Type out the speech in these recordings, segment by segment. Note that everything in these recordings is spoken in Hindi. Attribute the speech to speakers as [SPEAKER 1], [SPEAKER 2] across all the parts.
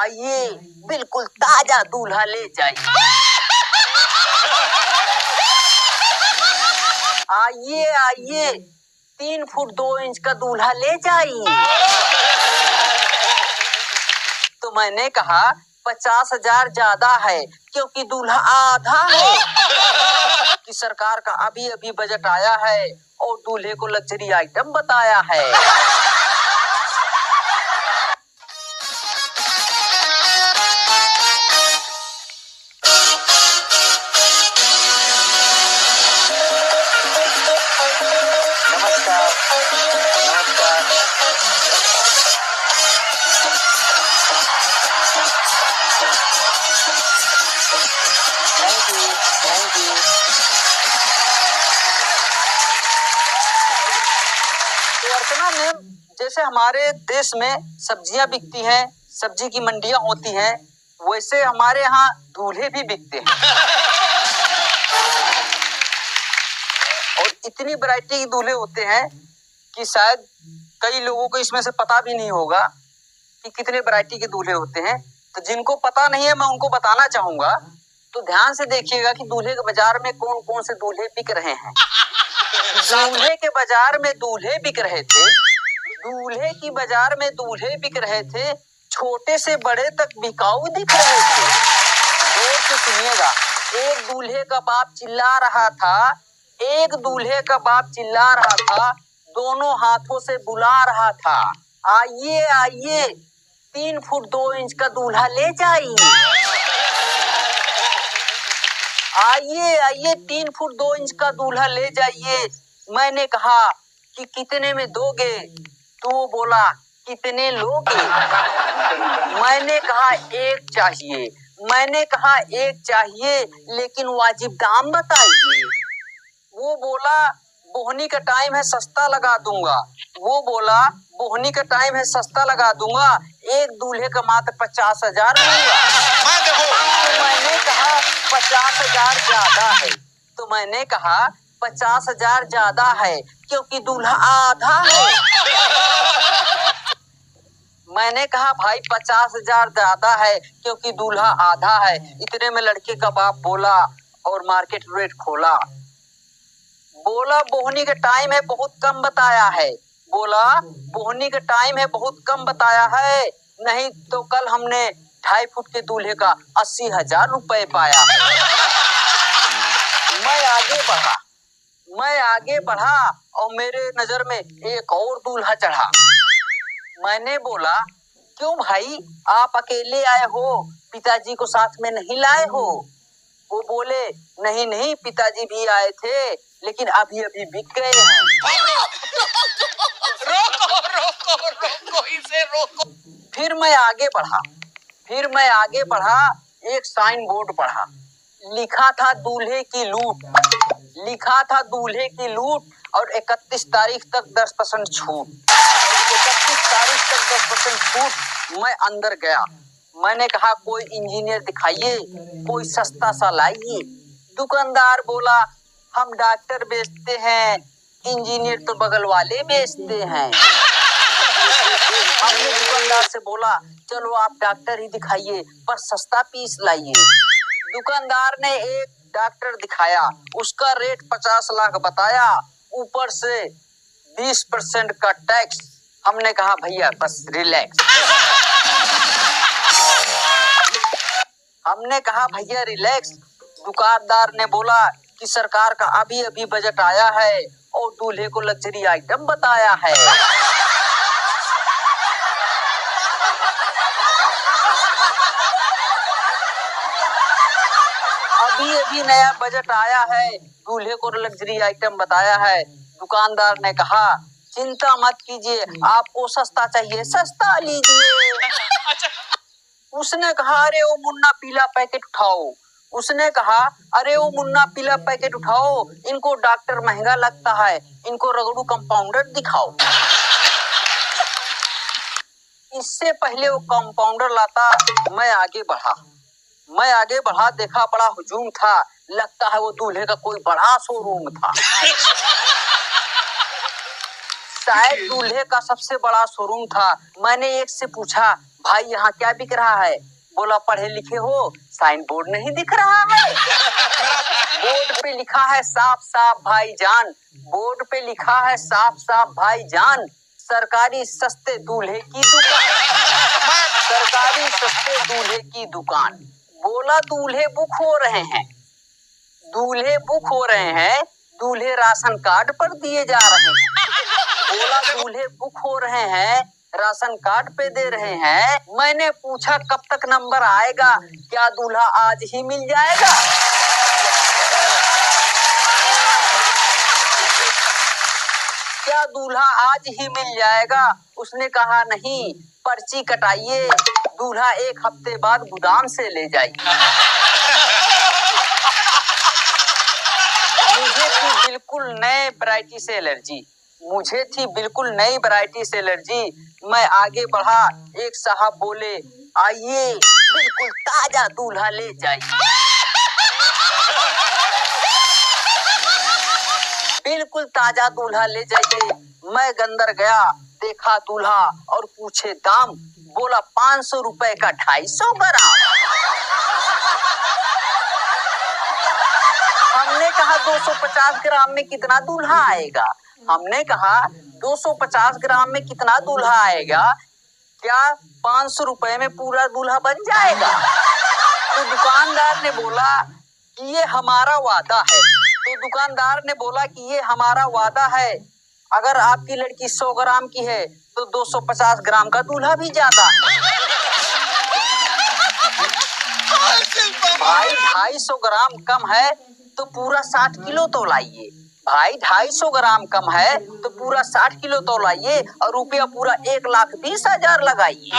[SPEAKER 1] आइए बिल्कुल ताजा दूल्हा ले जाइए। आइए आइए 3 फुट 2 इंच का दूल्हा ले जाइए। तो मैंने कहा 50,000 ज्यादा है क्योंकि दूल्हा आधा है। कि सरकार का अभी अभी बजट आया है और दूल्हे को लग्जरी आइटम बताया है। नमस्कार नमस्कार। Thank you thank you. तो अर्चना मैम, जैसे हमारे देश में सब्जियां बिकती हैं, सब्जी की मंडियां होती हैं, वैसे हमारे यहाँ दूल्हे भी बिकते हैं। और इतनी वैरायटी के दूल्हे होते हैं कि शायद कई लोगों को इसमें से पता भी नहीं होगा कि कितने वैरायटी के दूल्हे होते हैं। तो जिनको पता नहीं है मैं उनको बताना चाहूंगा। तो ध्यान से देखिएगा कि दूल्हे के बाजार में कौन कौन से दूल्हे बिक रहे हैं। दूल्हे के बाजार में दूल्हे बिक रहे थे, दूल्हे की बाजार में दूल्हे बिक रहे थे, छोटे से बड़े तक बिकाऊ दिख रहे थे। गौर से सुनिएगा, एक दूल्हे का बाप चिल्ला रहा था, एक दूल्हे का बाप चिल्ला रहा था, दोनों हाथों से बुला रहा था, आइए आइए 3 फुट 2 इंच का दूल्हा ले जाइए। आइए आइए 3 फुट 2 इंच का दूल्हा ले जाइए। मैंने कहा कि कितने में दोगे? तो वो बोला कितने लोगे? मैंने कहा एक चाहिए। मैंने कहा एक चाहिए लेकिन वाजिब दाम बताइए। वो बोला बोहनी का टाइम है सस्ता लगा दूंगा। वो बोला बोहनी का टाइम है सस्ता लगा दूंगा, एक दूल्हे का मात्र 50,000 दूंगा। तो मैंने कहा 50,000 ज्यादा है। तो मैंने कहा 50,000 ज्यादा है क्योंकि दूल्हा आधा है। मैंने कहा भाई 50,000 ज्यादा है क्योंकि दूल्हा आधा है। इतने में लड़के का बाप बोला और मार्केट रेट खोला। बोला बोहनी का टाइम है बहुत कम बताया है। बोला बोहनी का टाइम है बहुत कम बताया है, नहीं तो कल हमने 2.5 फुट के दूल्हे का 80,000 रुपए पाया। मैं आगे बढ़ा और मेरे नजर में एक और दूल्हा चढ़ा। मैंने बोला क्यों भाई आप अकेले आए हो, पिताजी को साथ में नहीं लाए हो? वो बोले नहीं नहीं पिताजी भी आए थे लेकिन अभी अभी बिक गए हैं। रोको इसे रोको। फिर मैं आगे बढ़ा एक साइन बोर्ड पढ़ा, लिखा था दूल्हे की लूट, लिखा था दूल्हे की लूट और 31 तारीख तक 10% छूट। 31 तारीख तक 10% छूट। मैं अंदर गया, मैंने कहा कोई इंजीनियर दिखाइए, कोई सस्ता सा लाइए। दुकानदार बोला हम डॉक्टर बेचते हैं, इंजीनियर तो बगल वाले बेचते हैं। हमने दुकानदार से बोला चलो आप डॉक्टर ही दिखाइए पर सस्ता पीस लाइए। दुकानदार ने एक डॉक्टर दिखाया, उसका रेट 50 लाख बताया, ऊपर से 20% का टैक्स। हमने कहा भैया बस रिलैक्स। हमने कहा भैया रिलैक्स। दुकानदार ने बोला कि सरकार का अभी अभी बजट आया है और दूल्हे को लग्जरी आइटम बताया है। अभी अभी नया बजट आया है, दूल्हे को लग्जरी आइटम बताया है। दुकानदार ने कहा चिंता मत कीजिए, आपको सस्ता चाहिए सस्ता लीजिए। उसने कहा अरे वो मुन्ना पीला पैकेट उठाओ। उसने कहा अरे वो मुन्ना पीला पैकेट उठाओ, इनको डॉक्टर महंगा लगता है, इनको रगड़ू कंपाउंडर दिखाओ। इससे पहले वो कंपाउंडर लाता, मैं आगे बढ़ा, देखा बड़ा हुजूम था, लगता है वो दूल्हे का कोई बड़ा शोरूम था। शायद दूल्हे का सबसे बड़ा शोरूम था। मैंने एक से पूछा भाई यहाँ क्या बिक रहा है? बोला पढ़े लिखे हो, साइन बोर्ड नहीं दिख रहा है? बोर्ड पे लिखा है साफ साफ भाईजान, बोर्ड पे लिखा है साफ साफ भाईजान, सरकारी सस्ते दूल्हे की दुकान, सरकारी सस्ते दूल्हे की दुकान। बोला दूल्हे बुक हो रहे हैं, दूल्हे बुक हो रहे हैं, दूल्हे राशन कार्ड पर दिए जा रहे हैं। बोला दूल्हे बुक हो रहे हैं, राशन कार्ड पे दे रहे हैं। मैंने पूछा कब तक नंबर आएगा, क्या दूल्हा आज ही मिल जाएगा? क्या दूल्हा आज ही मिल जाएगा? उसने कहा नहीं, पर्ची कटाइए, दूल्हा एक हफ्ते बाद गोदाम से ले जाइए। मुझे थी बिल्कुल नए वैरायटी से एलर्जी, मुझे थी बिल्कुल नई वैरायटी से एलर्जी। मैं आगे बढ़ा, एक साहब बोले आइए बिल्कुल ताजा दूल्हा ले जाइए। बिल्कुल ताजा दूल्हा ले जाइए। मैं अंदर गया, देखा दूल्हा और पूछे दाम, बोला 500 रुपए का 250 ग्राम। हमने कहा 250 ग्राम में कितना दूल्हा आएगा? हमने कहा 250 ग्राम में कितना दूल्हा आएगा? क्या 500 रुपए में पूरा दूल्हा बन जाएगा? तो दुकानदार ने बोला कि ये हमारा वादा है। तो दुकानदार ने बोला कि ये हमारा वादा है, अगर आपकी लड़की 100 ग्राम की है तो 250 ग्राम का दूल्हा भी ज्यादा है। भाई 250 ग्राम कम है तो पूरा 60 किलो तो लाइए। भाई 250 ग्राम कम है तो पूरा 60 किलो तो लाइए और रुपया पूरा 1,20,000 लगाइए।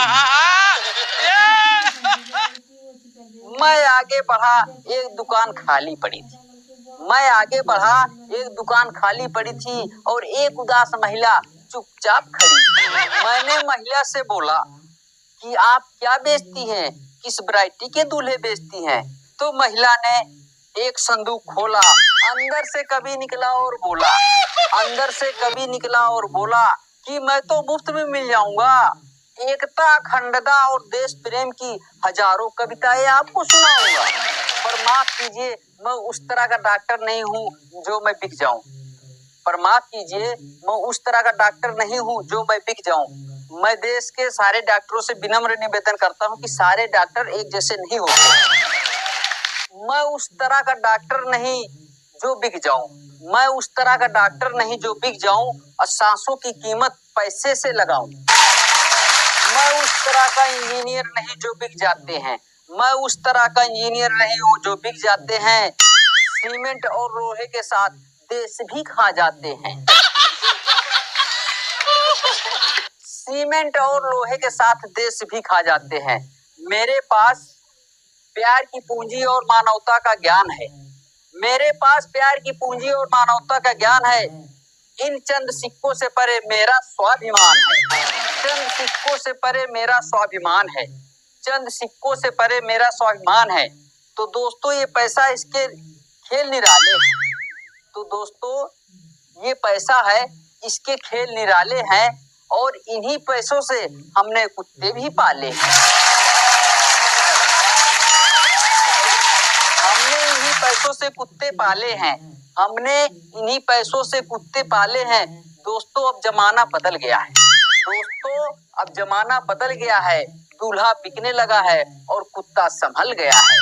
[SPEAKER 1] मैं आगे बढ़ा, एक दुकान खाली पड़ी थी। मैं आगे बढ़ा, एक दुकान खाली पड़ी थी और एक उदास महिला चुपचाप खड़ी। मैंने महिला से बोला कि आप क्या बेचती हैं, किस वैरायटी के दूल्हे बेचती हैं? तो महिला ने एक संदूक खोला, अंदर से कभी निकला और बोला, अंदर से कभी निकला और बोला कि मैं तो मुफ्त में मिल जाऊंगा, एकता, अखंडता और देश प्रेम की हजारों कविताएं आपको सुनाऊंगा। पर माफ कीजिए, मैं उस तरह का डॉक्टर नहीं हूँ जो मैं बिक जाऊं। पर माफ कीजिए, मैं उस तरह का डॉक्टर नहीं हूँ जो मैं बिक जाऊं। मैं देश के सारे डॉक्टरों से विनम्र निवेदन करता हूँ कि सारे डॉक्टर एक जैसे नहीं होते। मैं उस तरह का डॉक्टर नहीं जो बिक जाऊं। मैं उस तरह का डॉक्टर नहीं जो बिक जाऊं और सांसों की कीमत पैसे से लगाऊं। मैं उस तरह का इंजीनियर नहीं जो बिक जाते हैं। मैं उस तरह का इंजीनियर नहीं हूँ जो बिक जाते हैं, सीमेंट और लोहे के साथ देश भी खा जाते हैं। सीमेंट और लोहे के साथ देश भी खा जाते हैं। मेरे पास प्यार की पूंजी और मानवता का ज्ञान है। मेरे पास प्यार की पूंजी और मानवता का ज्ञान है। इन चंद सिक्कों से परे मेरा स्वाभिमान है। चंद सिक्कों से परे मेरा स्वाभिमान है। चंद सिक्कों से परे मेरा स्वाभिमान है। तो दोस्तों ये पैसा इसके खेल निराले। तो दोस्तों ये पैसा है, इसके खेल निराले हैं और इन्हीं पैसों से हमने कुत्ते भी पाले हैं। हमने इन्हीं पैसों से कुत्ते पाले हैं। हमने इन्हीं पैसों से कुत्ते पाले हैं। दोस्तों अब जमाना बदल गया है। दोस्तों अब जमाना बदल गया है। दूल्हा बिकने लगा है और कुत्ता संभल गया है।